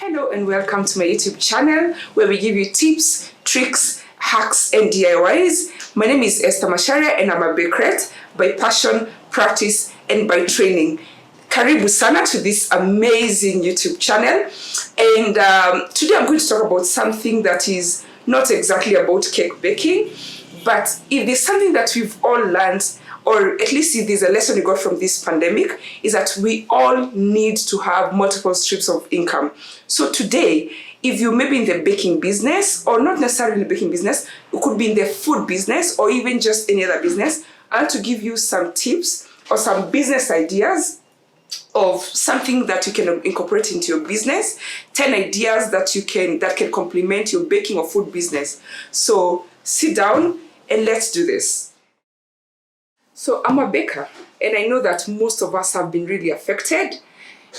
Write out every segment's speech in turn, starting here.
Hello and welcome to my YouTube channel where we give you tips, tricks, hacks and DIYs. My name is Esther Macharia and I'm a bakerette by passion, practice and by training. Karibu sana to this amazing YouTube channel, and today I'm going to talk about something that is not exactly about cake baking, but if there's something that we've all learned, or at least if there's a lesson we got from this pandemic, is that we all need to have multiple streams of income. So today, if you may be in the baking business, or not necessarily baking business, you could be in the food business or even just any other business, I want to give you some tips or some business ideas of something that you can incorporate into your business, 10 ideas that can complement your baking or food business. So sit down and let's do this. So I'm a baker, and I know that most of us have been really affected,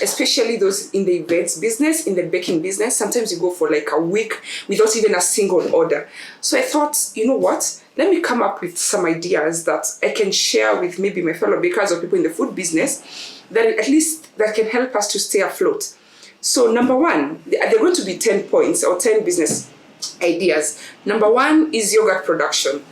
especially those in the events business, in the baking business. Sometimes you go for like a week without even a single order. So I thought, you know what? Let me come up with some ideas that I can share with maybe my fellow bakers or people in the food business that at least that can help us to stay afloat. So number one, there are going to be 10 points or 10 business ideas. Number one is yogurt production.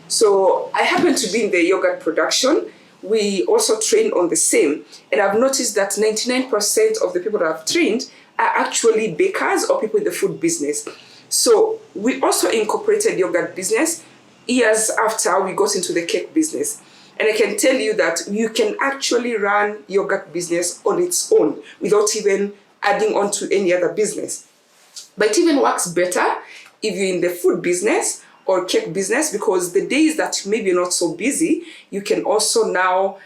So I happen to be in the yogurt production. We also train on the same. And I've noticed that 99% of the people that I've trained are actually bakers or people in the food business. So we also incorporated yogurt business years after we got into the cake business. And I can tell you that you can actually run yogurt business on its own without even adding on to any other business. But it even works better if you're in the food business or cake business, because the days that maybe you're not so busy, you can also now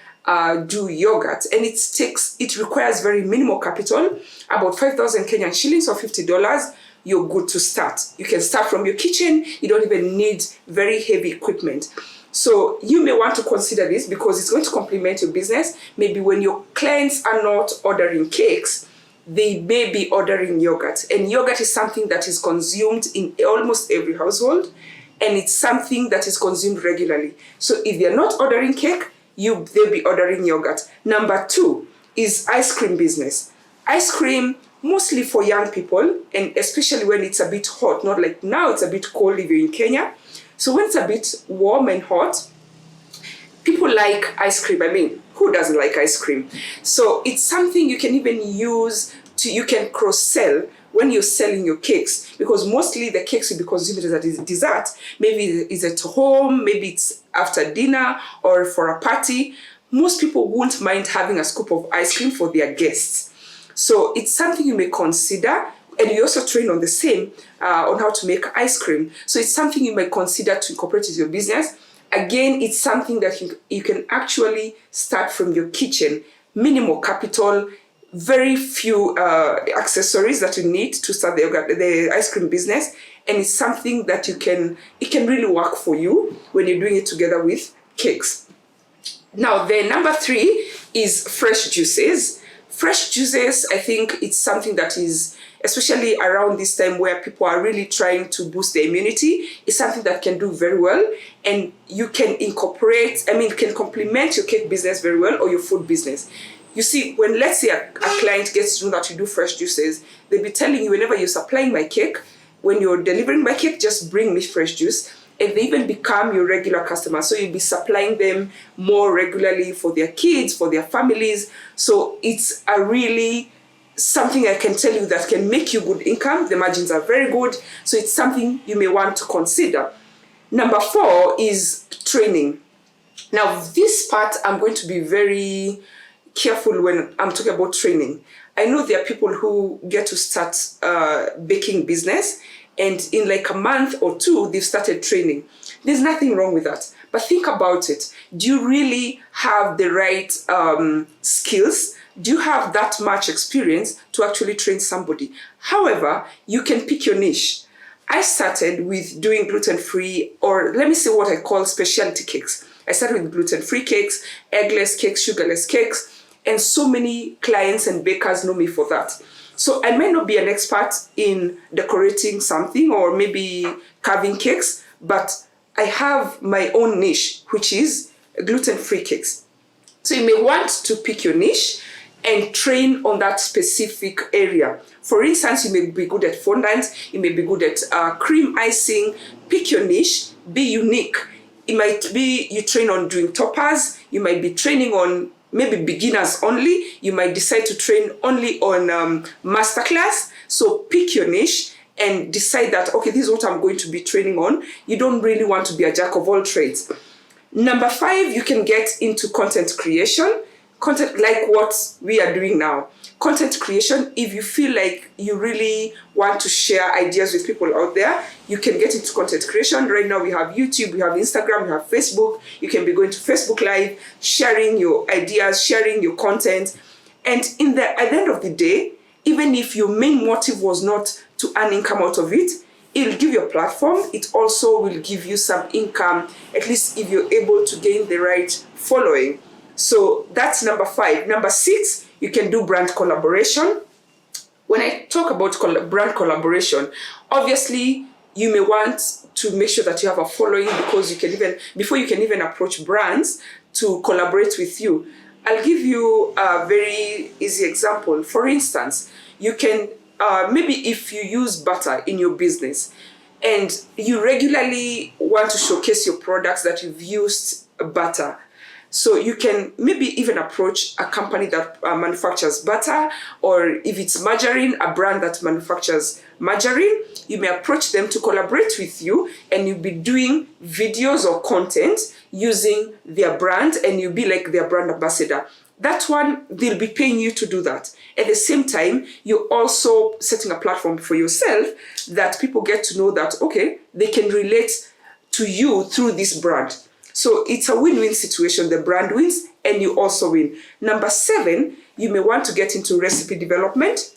do yogurt, and it requires very minimal capital, about 5,000 Kenyan shillings or $50. You're good to start. You can start from your kitchen. You don't even need very heavy equipment. So you may want to consider this because it's going to complement your business. Maybe when your clients are not ordering cakes, they may be ordering yogurt, and yogurt is something that is consumed in almost every household. And it's something that is consumed regularly. So if they're not ordering cake, they'll be ordering yogurt. Number two is ice cream business. Ice cream, mostly for young people, and especially when it's a bit hot, not like now it's a bit cold if you're in Kenya. So when it's a bit warm and hot, people like ice cream. I mean, who doesn't like ice cream? So it's something you can even use you can cross-sell when you're selling your cakes, because mostly the cakes will be consumed as a dessert. Maybe it's at home, maybe it's after dinner or for a party. Most people won't mind having a scoop of ice cream for their guests. So it's something you may consider, and you also train on the same, on how to make ice cream. So it's something you may consider to incorporate into your business. Again, it's something that you can actually start from your kitchen. Minimal capital, very few accessories that you need to start the ice cream business, and it's something that it can really work for you when you're doing it together with cakes. Now, the number three is fresh juices. Fresh juices, I think it's something that is, especially around this time where people are really trying to boost their immunity, is something that can do very well, and you can can complement your cake business very well or your food business. You see, when let's say a client gets to know that you do fresh juices, they'll be telling you, whenever you're supplying my cake, when you're delivering my cake, just bring me fresh juice. And they even become your regular customer. So you'll be supplying them more regularly for their kids, for their families. So it's a really something I can tell you that can make you good income. The margins are very good. So it's something you may want to consider. Number four is training. Now, this part, I'm going to be very careful when I'm talking about training. I know there are people who get to start baking business, and in like a month or two, they've started training. There's nothing wrong with that. But think about it. Do you really have the right skills? Do you have that much experience to actually train somebody? However, you can pick your niche. I started with doing gluten-free, or let me say what I call specialty cakes. I started with gluten-free cakes, eggless cakes, sugarless cakes, and so many clients and bakers know me for that. So I may not be an expert in decorating something or maybe carving cakes, but I have my own niche, which is gluten-free cakes. So you may want to pick your niche and train on that specific area. For instance, you may be good at fondant, you may be good at cream icing. Pick your niche, be unique. It might be you train on doing toppers, you might be training on maybe beginners only, you might decide to train only on masterclass. So pick your niche and decide that, okay, this is what I'm going to be training on. You don't really want to be a jack of all trades. Number 5, you can get into content creation. Content like what we are doing now. Content creation, if you feel like you really want to share ideas with people out there, you can get into content creation. Right now we have YouTube, we have Instagram, we have Facebook. You can be going to Facebook Live, sharing your ideas, sharing your content. And at the end of the day, even if your main motive was not to earn income out of it, it'll give you a platform. It also will give you some income, at least if you're able to gain the right following. So that's number 5. Number 6, you can do brand collaboration. When I talk about brand collaboration, obviously you may want to make sure that you have a following, because before you can even approach brands to collaborate with you. I'll give you a very easy example. For instance, you can maybe if you use butter in your business and you regularly want to showcase your products that you've used butter. So you can maybe even approach a company that manufactures butter, or if it's margarine, a brand that manufactures margarine. You may approach them to collaborate with you, and you'll be doing videos or content using their brand, and you'll be like their brand ambassador. That one, they'll be paying you to do that. At the same time, you're also setting a platform for yourself that people get to know that, okay, they can relate to you through this brand. So it's a win-win situation. The brand wins and you also win. Number 7, you may want to get into recipe development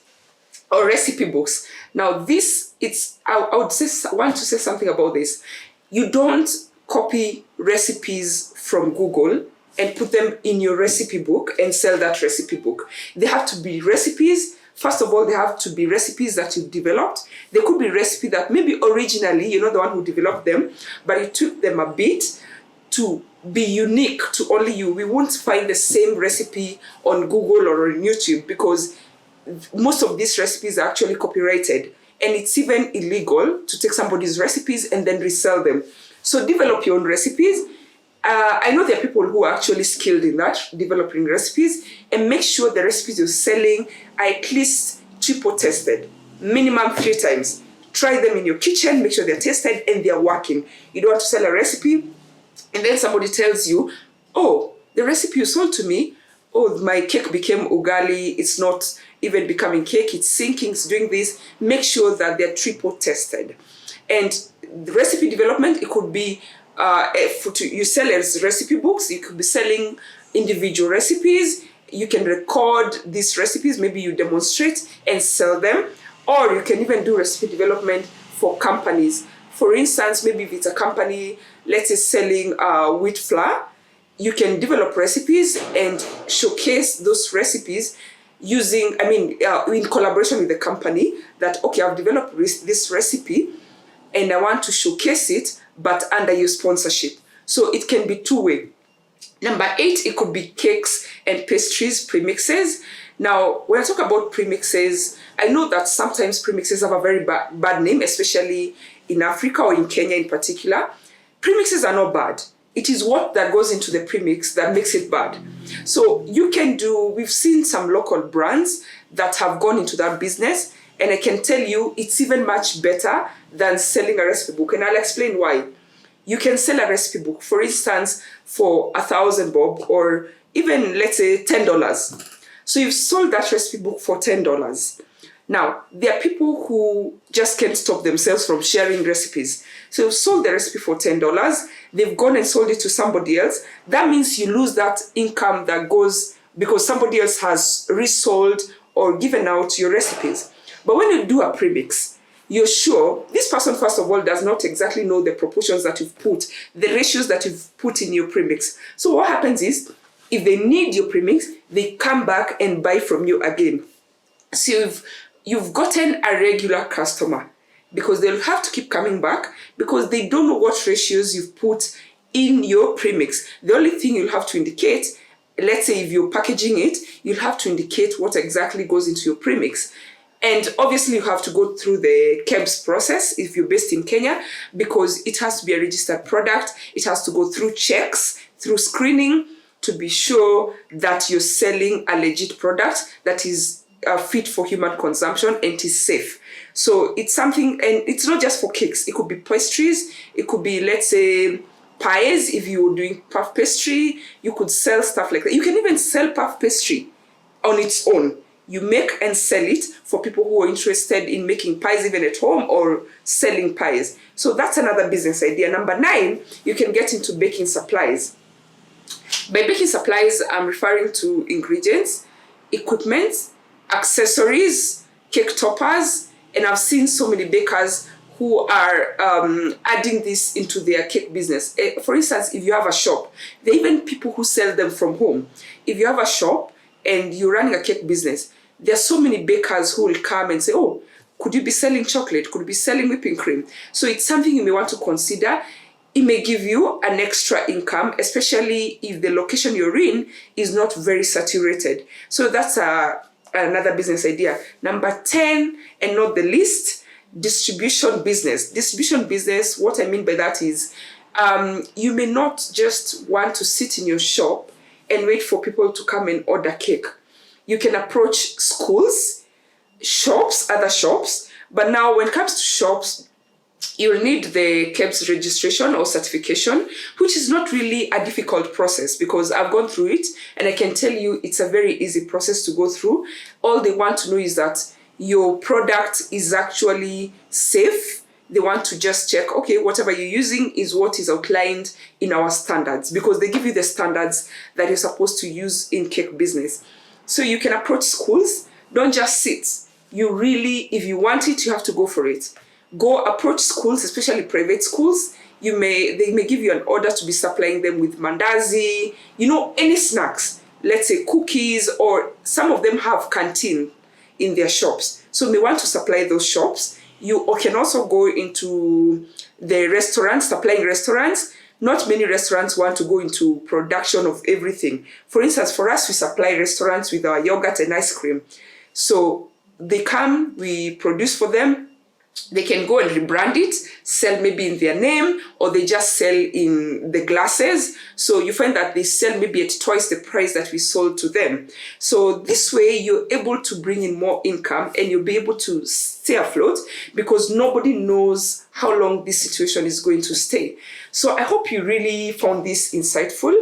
or recipe books. Now I want to say something about this. You don't copy recipes from Google and put them in your recipe book and sell that recipe book. They have to be recipes. First of all, they have to be recipes that you've developed. They could be recipes that maybe originally you're not the one who developed them, but it took them a bit to be unique to only you. We won't find the same recipe on Google or on YouTube, because most of these recipes are actually copyrighted, and it's even illegal to take somebody's recipes and then resell them. So develop your own recipes. I know there are people who are actually skilled in that, developing recipes, and make sure the recipes you're selling are at least triple tested, minimum 3 times. Try them in your kitchen, make sure they're tested and they're working. You don't want to sell a recipe and then somebody tells you, oh, the recipe you sold to me, oh, my cake became ugali, it's not even becoming cake, it's sinking, it's doing this. Make sure that they're triple tested. And the recipe development, it could be, you sell as recipe books, you could be selling individual recipes, you can record these recipes, maybe you demonstrate and sell them, or you can even do recipe development for companies. For instance, maybe if it's a company, let's say selling wheat flour, you can develop recipes and showcase those recipes using, in collaboration with the company, that, okay, I've developed this recipe and I want to showcase it, but under your sponsorship. So it can be two-way. Number 8, it could be cakes and pastries, premixes. Now, when I talk about premixes, I know that sometimes premixes have a very bad name, especially in Africa or in Kenya in particular. Premixes are not bad. It is what that goes into the premix that makes it bad. So you can we've seen some local brands that have gone into that business, and I can tell you it's even much better than selling a recipe book. And I'll explain why. You can sell a recipe book, for instance, for 1,000 bob, or even, let's say, $10. So you've sold that recipe book for $10. Now, there are people who just can't stop themselves from sharing recipes. So you've sold the recipe for $10, they've gone and sold it to somebody else. That means you lose that income that goes because somebody else has resold or given out your recipes. But when you do a premix, you're sure this person, first of all, does not exactly know the proportions that you've put, the ratios that you've put in your premix. So what happens is, if they need your premix, they come back and buy from you again. So you've gotten a regular customer, because they'll have to keep coming back because they don't know what ratios you've put in your premix. The only thing you'll have to indicate let's say if you're packaging it, you'll have to indicate what exactly goes into your premix. And obviously you have to go through the KEBS process if you're based in Kenya, because it has to be a registered product. It has to go through checks, through screening, to be sure that you're selling a legit product that is fit for human consumption and is safe. So it's something, and it's not just for cakes. It could be pastries. It could be, let's say, pies. If you're doing puff pastry, you could sell stuff like that. You can even sell puff pastry on its own. You make and sell it for people who are interested in making pies even at home or selling pies. So that's another business idea. Number 9, you can get into baking supplies. By baking supplies, I'm referring to ingredients, equipment, accessories, cake toppers, and I've seen so many bakers who are adding this into their cake business. For instance, if you have a shop, there are even people who sell them from home. If you have a shop and you're running a cake business, there are so many bakers who will come and say, oh, could you be selling chocolate? Could you be selling whipping cream? So it's something you may want to consider. It may give you an extra income, especially if the location you're in is not very saturated. So that's another business idea. Number 10, and not the least, distribution business. Distribution business, what I mean by that is you may not just want to sit in your shop and wait for people to come and order cake. You can approach schools, shops, other shops, but now when it comes to shops, you'll need the KEBS registration or certification, which is not really a difficult process because I've gone through it and I can tell you it's a very easy process to go through. All they want to know is that your product is actually safe. They want to just check, okay, whatever you're using is what is outlined in our standards, because they give you the standards that you're supposed to use in cake business. So you can approach schools. Don't just sit. You really, if you want it, you have to go for it. Go approach schools, especially private schools. They may give you an order to be supplying them with mandazi, any snacks, let's say cookies, or some of them have canteen in their shops. So you may want to supply those shops. You can also go into the restaurants, supplying restaurants. Not many restaurants want to go into production of everything. For instance, for us, we supply restaurants with our yogurt and ice cream. So they come, we produce for them. They can go and rebrand it, sell maybe in their name, or they just sell in the glasses. So you find that they sell maybe at twice the price that we sold to them. So this way you're able to bring in more income and you'll be able to stay afloat because nobody knows how long this situation is going to stay. So I hope you really found this insightful,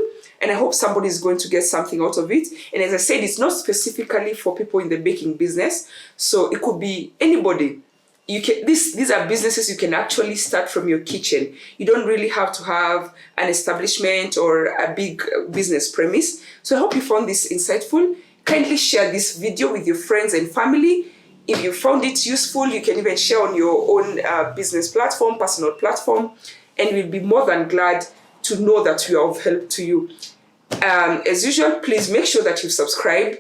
and I hope somebody is going to get something out of it. And as I said, it's not specifically for people in the baking business. So it could be anybody. These are businesses you can actually start from your kitchen. You don't really have to have an establishment or a big business premise. So I hope you found this insightful. Kindly share this video with your friends and family. If you found it useful, you can even share on your own business platform, personal platform, and we'll be more than glad to know that we are of help to you. As usual, please make sure that you subscribe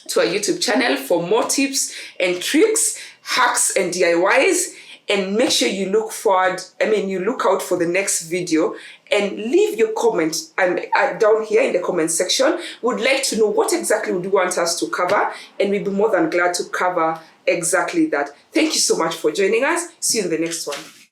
to our YouTube channel for more tips and tricks, hacks and DIYs, and make sure you look out for the next video and leave your comment down here in the comment section. Would like to know what exactly would you want us to cover, and we'll be more than glad to cover exactly that. Thank you so much for joining us. See you in the next one.